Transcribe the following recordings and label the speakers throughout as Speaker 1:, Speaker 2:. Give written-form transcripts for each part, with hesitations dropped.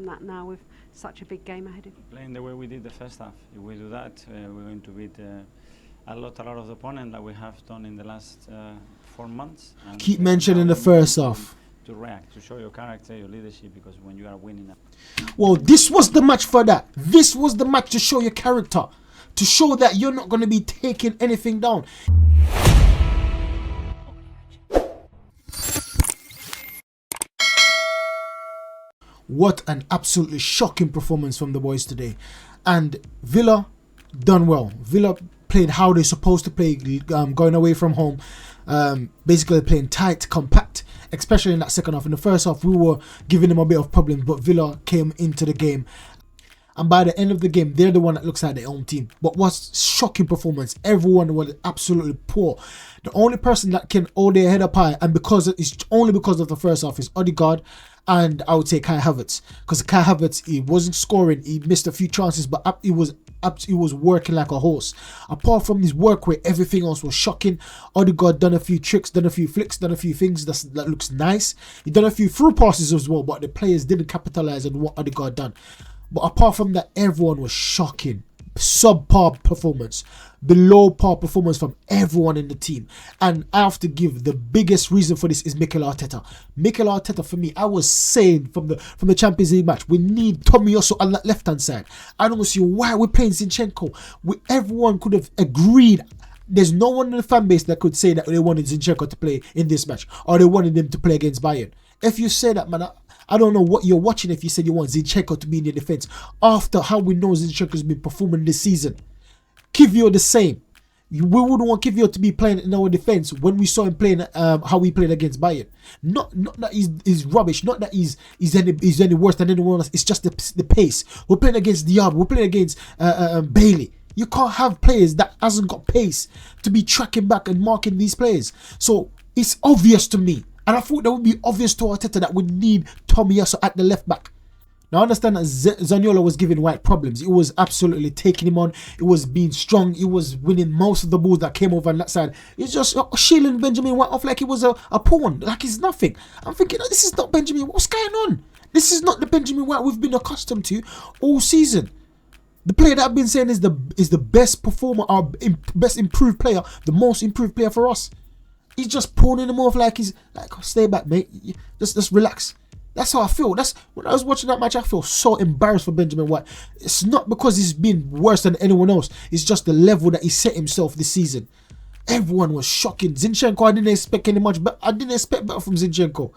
Speaker 1: from that now with such a big game ahead of you?
Speaker 2: Playing the way we did the first half. If we do that, we're going to beat a lot of the opponent that we have done in the last 4 months. And
Speaker 3: Keep mentioning the first half.
Speaker 2: To react, to show your character, your leadership, because when you are winning.
Speaker 3: Well, this was the match for that. This was the match to show your character, to show that you're not going to be taking anything down. What an absolutely shocking performance from the boys today. And Villa done well. Villa played how they're supposed to play, going away from home. Basically playing tight, compact, especially in that second half. In the first half, we were giving them a bit of problems, but Villa came into the game. And by the end of the game, they're the one that looks like their own team. But what's shocking performance, everyone was absolutely poor. The only person that can hold their head up high, and it's only because of the first half, is Odegaard, and I would say Kai Havertz. Because Kai Havertz, he wasn't scoring, he missed a few chances, but he was working like a horse. Apart from his work rate, everything else was shocking. Odegaard done a few tricks, done a few flicks, done a few things that looks nice. He done a few through passes as well, but the players didn't capitalize on what Odegaard done. But apart from that, everyone was shocking. Subpar performance. Below par performance from everyone in the team. And I have to give the biggest reason for this is Mikel Arteta. Mikel Arteta, for me, I was saying from the Champions League match, we need Tomiyasu on that left-hand side. I don't see why we're playing Zinchenko. Everyone could have agreed. There's no one in the fan base that could say that they wanted Zinchenko to play in this match, or they wanted him to play against Bayern. If you say that, man, I don't know what you're watching if you said you want Zinchenko to be in your defence after how we know Zinchenko's been performing this season. Kivio the same. We wouldn't want Kivio to be playing in our defence when we saw him playing how we played against Bayern. Not that he's rubbish, not that he's any worse than anyone else. It's just the pace. We're playing against Diab, we're playing against Bailey. You can't have players that hasn't got pace to be tracking back and marking these players. So it's obvious to me. And I thought that would be obvious to Arteta that we need Tomiyasu at the left back. Now I understand that Zaniolo was giving White problems. It was absolutely taking him on. It was being strong. It was winning most of the balls that came over on that side. It's just shielding Benjamin White off like he was a pawn, like he's nothing. I'm thinking, this is not Benjamin. What's going on? This is not the Benjamin White we've been accustomed to all season. The player that I've been saying is the best performer, our best improved player, the most improved player for us. He's just pawning him off like he's like, stay back, mate. Just relax. That's how I feel. That's when I was watching that match. I feel so embarrassed for Benjamin White. It's not because he's been worse than anyone else. It's just the level that he set himself this season. Everyone was shocking. Zinchenko, I didn't expect any much, but I didn't expect better from Zinchenko.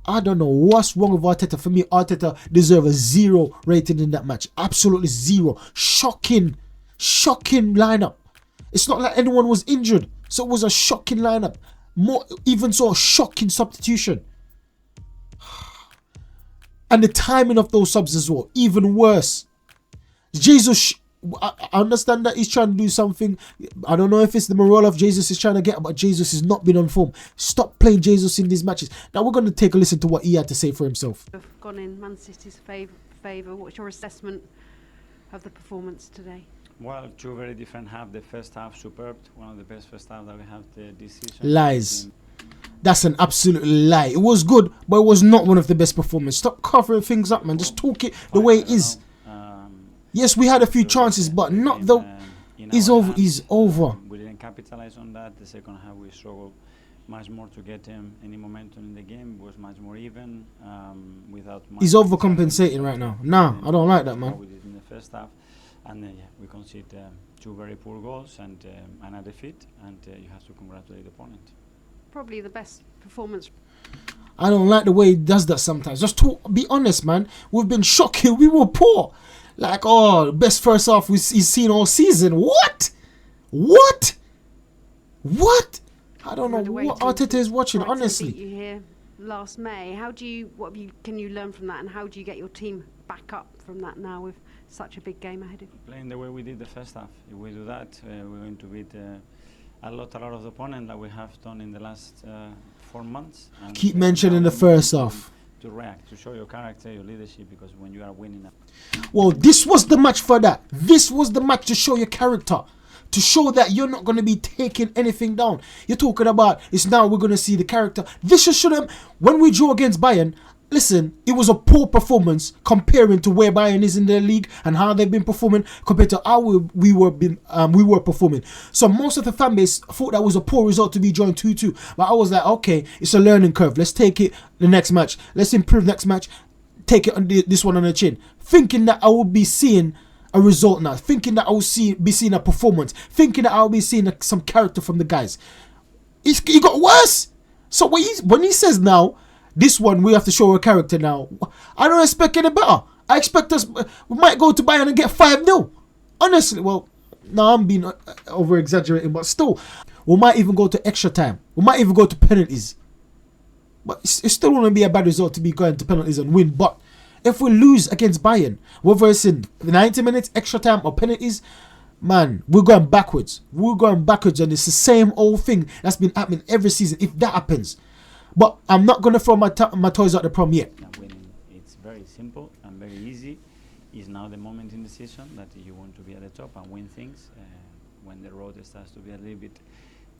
Speaker 3: I don't know what's wrong with Arteta. For me, Arteta deserves a 0 rating in that match. Absolutely 0. Shocking lineup. It's not like anyone was injured, so it was a shocking lineup. Even so, a shocking substitution. And the timing of those subs as well, even worse. Jesus, I understand that he's trying to do something. I don't know if it's the morale of Jesus is trying to get, but Jesus has not been on form. Stop playing Jesus in these matches. Now we're going to take a listen to what he had to say for himself.
Speaker 1: Gone in Man City's favour. What's your assessment of the performance today?
Speaker 2: Well, two very different halves. The first half superb, one of the best first half that we have this season.
Speaker 3: Lies. That's an absolute lie. It was good, but it was not one of the best performances. Stop covering things up, man. Just talk it the way it is. Yes, we had a few chances, but not the. He's over. He's over.
Speaker 2: We didn't capitalize on that. The second half, we struggled much more to get any momentum in the game. It was much more even. Without.
Speaker 3: He's overcompensating right now. Nah, I don't like that, man.
Speaker 2: We did in the first half, and then we conceded 2 very poor goals and a defeat, and you have to congratulate the opponent.
Speaker 1: Probably the best performance.
Speaker 3: I don't like the way he does that sometimes. Just be honest, man. We've been shocking. We were poor. Like, best first half he's seen all season. What? I don't know what Arteta is watching, honestly.
Speaker 1: Beat you here last May. Can you learn from that, and how do you get your team back up from that now with such a big game ahead of you?
Speaker 2: Playing the way we did the first half. If we do that, we're going to beat a lot of the opponent that we have done in the last 4 months. And
Speaker 3: keep mentioning the first half.
Speaker 2: To react, to show your character, your leadership, because when you are winning.
Speaker 3: Well, this was the match for that. This was the match to show your character, to show that you're not going to be taking anything down. You're talking about it's now we're going to see the character. This should have. When we drew against Bayern, listen, it was a poor performance comparing to where Bayern is in the league and how they've been performing compared to how we were performing. So most of the fan base thought that was a poor result to be drawn 2-2. But I was like, okay, it's a learning curve. Let's take it the next match. Let's improve next match. Take it on this one on the chin. Thinking that I would be seeing a result now. Thinking that I would be seeing a performance. Thinking that I would be seeing some character from the guys. It got worse. So when he says now, this one we have to show a character now, I don't expect any better. I expect we might go to Bayern and get 5-0. Honestly, well, now I'm being over exaggerating, but still, we might even go to extra time. We might even go to penalties. But it's still going to be a bad result to be going to penalties and win. But if we lose against Bayern, whether it's in 90 minutes, extra time or penalties, man, we're going backwards. We're going backwards, and it's the same old thing that's been happening every season if that happens. But I'm not going to throw my toys out the prom yet.
Speaker 2: When it's very simple and very easy, is now the moment in the season that you want to be at the top and win things. When the road starts to be a little bit,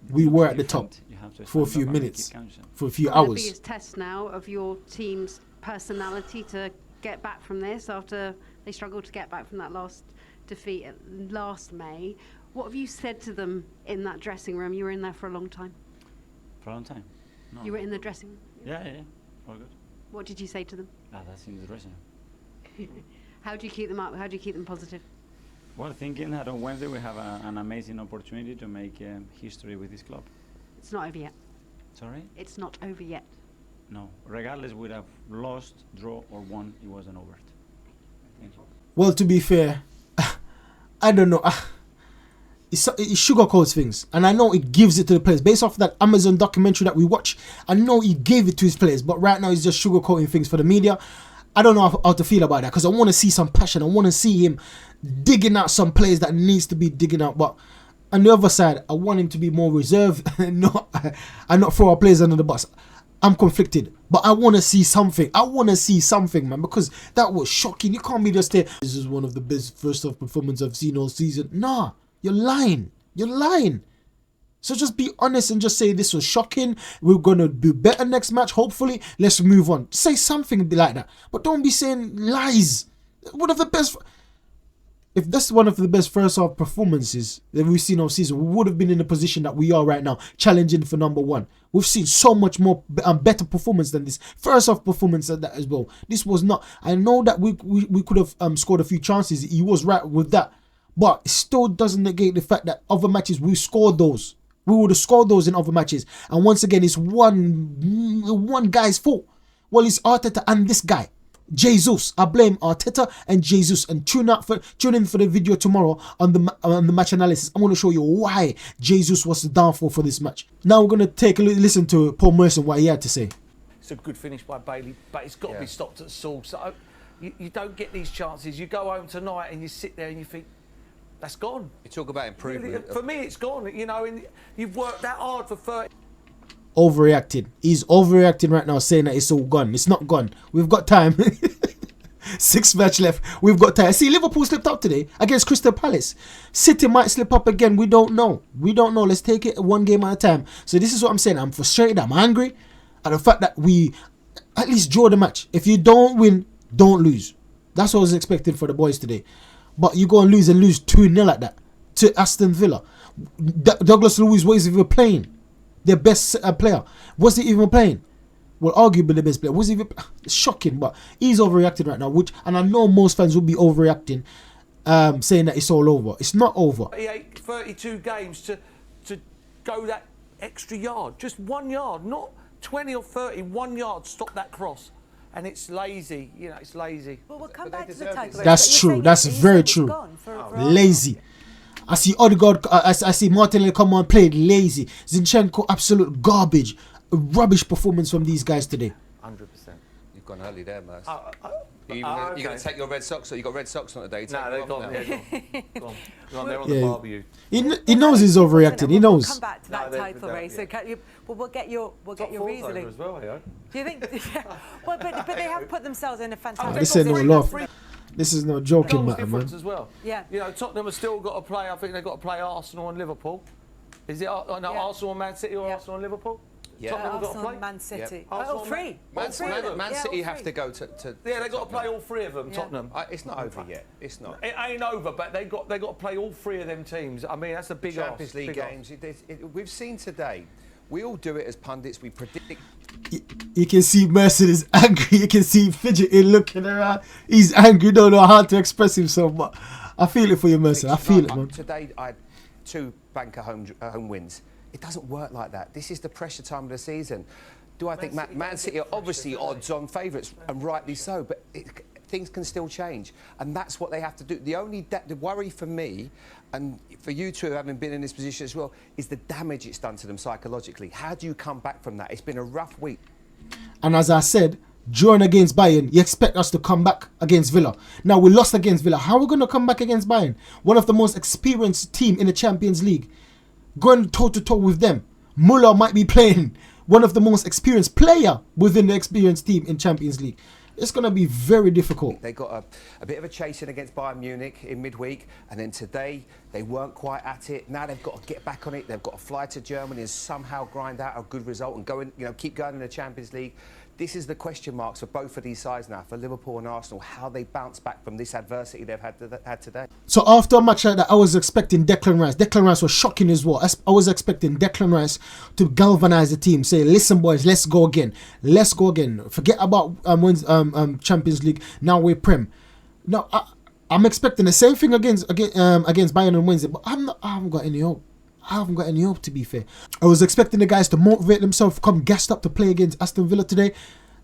Speaker 3: we were at the top
Speaker 2: you have to
Speaker 3: for a few minutes, for a few
Speaker 1: The
Speaker 3: hours.
Speaker 1: biggest test now of your team's personality to get back from this after they struggled to get back from that last defeat last May. What have you said to them in that dressing room? You were in there for a long time.
Speaker 2: For a long time. No.
Speaker 1: You were in the dressing room.
Speaker 2: Yeah, all good.
Speaker 1: What did you say to them?
Speaker 2: That's in the dressing room.
Speaker 1: How do you keep them up? How do you keep them positive?
Speaker 2: Well, thinking that on Wednesday we have an amazing opportunity to make history with this club.
Speaker 1: It's not over yet.
Speaker 2: Sorry?
Speaker 1: It's not over yet.
Speaker 2: No. Regardless, we'd have lost, draw, or won. It wasn't over. Thank you.
Speaker 3: Well, to be fair, I don't know. It sugarcoats things, and I know it gives it to the players based off that Amazon documentary that we watched. I know he gave it to his players, but right now he's just sugarcoating things for the media. I don't know how to feel about that because I want to see some passion. I want to see him digging out some players that needs to be digging out. But on the other side, I want him to be more reserved and not throw our players under the bus. I'm conflicted, but I want to see something. I want to see something, man, because that was shocking. You can't be just there. This is one of the best first half performances I've seen all season. Nah, you're lying. You're lying. So just be honest and just say this was shocking. We're going to do better next match, hopefully. Let's move on. Say something like that. But don't be saying lies. One of the best... If that's one of the best first half performances that we've seen all season, we would have been in the position that we are right now, challenging for number one. We've seen so much more better performance than this first half performance than that as well. This was not... I know that we could have scored a few chances. He was right with that. But it still doesn't negate the fact that other matches we scored those. We would have scored those in other matches. And once again, it's one guy's fault. Well, it's Arteta and this guy, Jesus. I blame Arteta and Jesus. And tune in for the video tomorrow on the match analysis. I'm going to show you why Jesus was the downfall for this match. Now we're going to take a listen to Paul Merson, what he had to say.
Speaker 4: It's a good finish by Bailey, but it's got to be stopped at the source. So you don't get these chances. You go home tonight and you sit there and you think, that's gone.
Speaker 5: You talk about improvement.
Speaker 4: For me, it's gone. You know, and you've worked that hard for 30.
Speaker 3: Overreacting. He's overreacting right now, saying that it's all gone. It's not gone. We've got time. 6 match left. We've got time. See, Liverpool slipped up today against Crystal Palace. City might slip up again. We don't know. Let's take it one game at a time. So this is what I'm saying. I'm frustrated. I'm angry at the fact that we at least draw the match. If you don't win, don't lose. That's what I was expecting for the boys today. But you go and lose 2-0 like that to Aston Villa. Douglas Luiz was even playing. Their best player. Was he even playing? Well, arguably the best player. Was he even... It's shocking, but he's overreacting right now. And I know most fans will be overreacting, saying that it's all over. It's not over.
Speaker 4: 32 games to go that extra yard. Just 1 yard, not 20 or 30. 1 yard, stop that cross. And it's lazy, it's lazy.
Speaker 6: Well, we'll come back to the title.
Speaker 3: That's true. That's very true. Lazy. I see Odegaard. I see Martinelli come on, played lazy. Zinchenko, absolute garbage. A rubbish performance from these guys today.
Speaker 5: 100%. You've gone early there, Merce. You're
Speaker 4: okay.
Speaker 5: going to take your red socks, or you got red socks on today?
Speaker 4: No, they've gone. Gone. They're on the barbecue.
Speaker 3: He knows he's overreacting. He knows.
Speaker 6: We'll come back to that title race. So we'll get your reasoning.
Speaker 4: As well,
Speaker 6: Do you think? Well, but they have put themselves in a fantastic.
Speaker 3: This ain't no laugh. This is no joking matter, man.
Speaker 4: As well.
Speaker 6: Yeah.
Speaker 4: Tottenham have still got to play. I think they've got to play Arsenal and Liverpool. Is it Arsenal and Man City or Arsenal and Liverpool?
Speaker 5: Yeah.
Speaker 4: Tottenham have got to
Speaker 6: Arsenal,
Speaker 4: play.
Speaker 6: Man City.
Speaker 5: Yep.
Speaker 6: Oh,
Speaker 4: Arsenal,
Speaker 6: three.
Speaker 4: Man-
Speaker 6: All three of them.
Speaker 5: Man
Speaker 6: Yeah,
Speaker 5: City
Speaker 6: all
Speaker 5: have
Speaker 6: three.
Speaker 5: to go to
Speaker 4: Yeah, they've got to play all three of them.
Speaker 6: Yeah.
Speaker 4: Tottenham.
Speaker 5: It's not over yet. It's not.
Speaker 4: It ain't over, but they got to play all three of them teams. I mean, that's a big
Speaker 5: Champions
Speaker 4: ask,
Speaker 5: League
Speaker 4: big ask.
Speaker 5: games. We've seen today. We all do it as pundits. We predict.
Speaker 3: You can see Mercer is angry. You can see him fidgeting, looking around. He's angry, don't know how to express himself. But I feel it for you, Mercer. I feel it, man.
Speaker 5: Today, I had 2 banker home wins. It doesn't work like that. This is the pressure time of the season. Do I think Man City are obviously odds-on favourites, and rightly so, but things can still change, and that's what they have to do. The worry for me, and for you two having been in this position as well, is the damage it's done to them psychologically. How do you come back from that? It's been a rough week.
Speaker 3: And as I said, drawing against Bayern, you expect us to come back against Villa. Now, we lost against Villa. How are we going to come back against Bayern? One of the most experienced team in the Champions League. Going toe-to-toe with them. Muller might be playing one of the most experienced player within the experienced team in Champions League. It's going to be very difficult.
Speaker 5: They got a bit of a chasing against Bayern Munich in midweek, and then today they weren't quite at it. Now they've got to get back on it. They've got to fly to Germany and somehow grind out a good result and go in, keep going in the Champions League. This is the question marks for both of these sides now, for Liverpool and Arsenal, how they bounce back from this adversity they've had today.
Speaker 3: So after a match like that, I was expecting Declan Rice. Declan Rice was shocking as well. I was expecting Declan Rice to galvanise the team, say, listen boys, let's go again. Let's go again. Forget about Champions League. Now we're Prem. Now, I'm expecting the same thing against Bayern on Wednesday, but I haven't got any hope. I haven't got any hope, to be fair. I was expecting the guys to motivate themselves, come gassed up to play against Aston Villa today,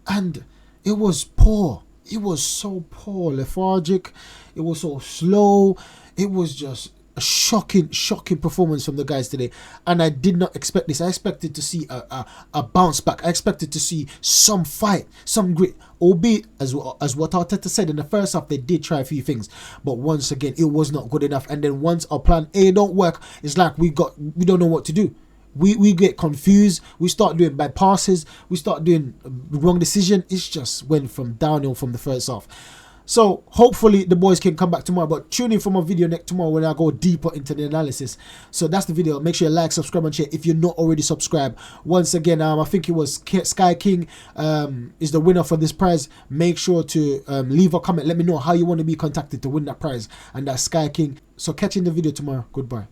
Speaker 3: and it was poor. It was so poor, lethargic. It was so slow. It was just a shocking performance from the guys today, and I did not expect this. I expected to see a bounce back. I expected to see some fight, some grit, albeit as what Arteta said in the first half, they did try a few things, but once again it was not good enough. And then once our plan A don't work, it's like we don't know what to do. We get confused. We start doing bad passes. We start doing the wrong decision. It's just went from downhill from the first half. So hopefully the boys can come back tomorrow, but tune in for my video next tomorrow when I go deeper into the analysis. So that's the video. Make sure you like, subscribe and share if you're not already subscribed. Once again, I think it was Sky King is the winner for this prize. Make sure to leave a comment. Let me know how you want to be contacted to win that prize, and that's Sky King. So catch you in the video tomorrow. Goodbye.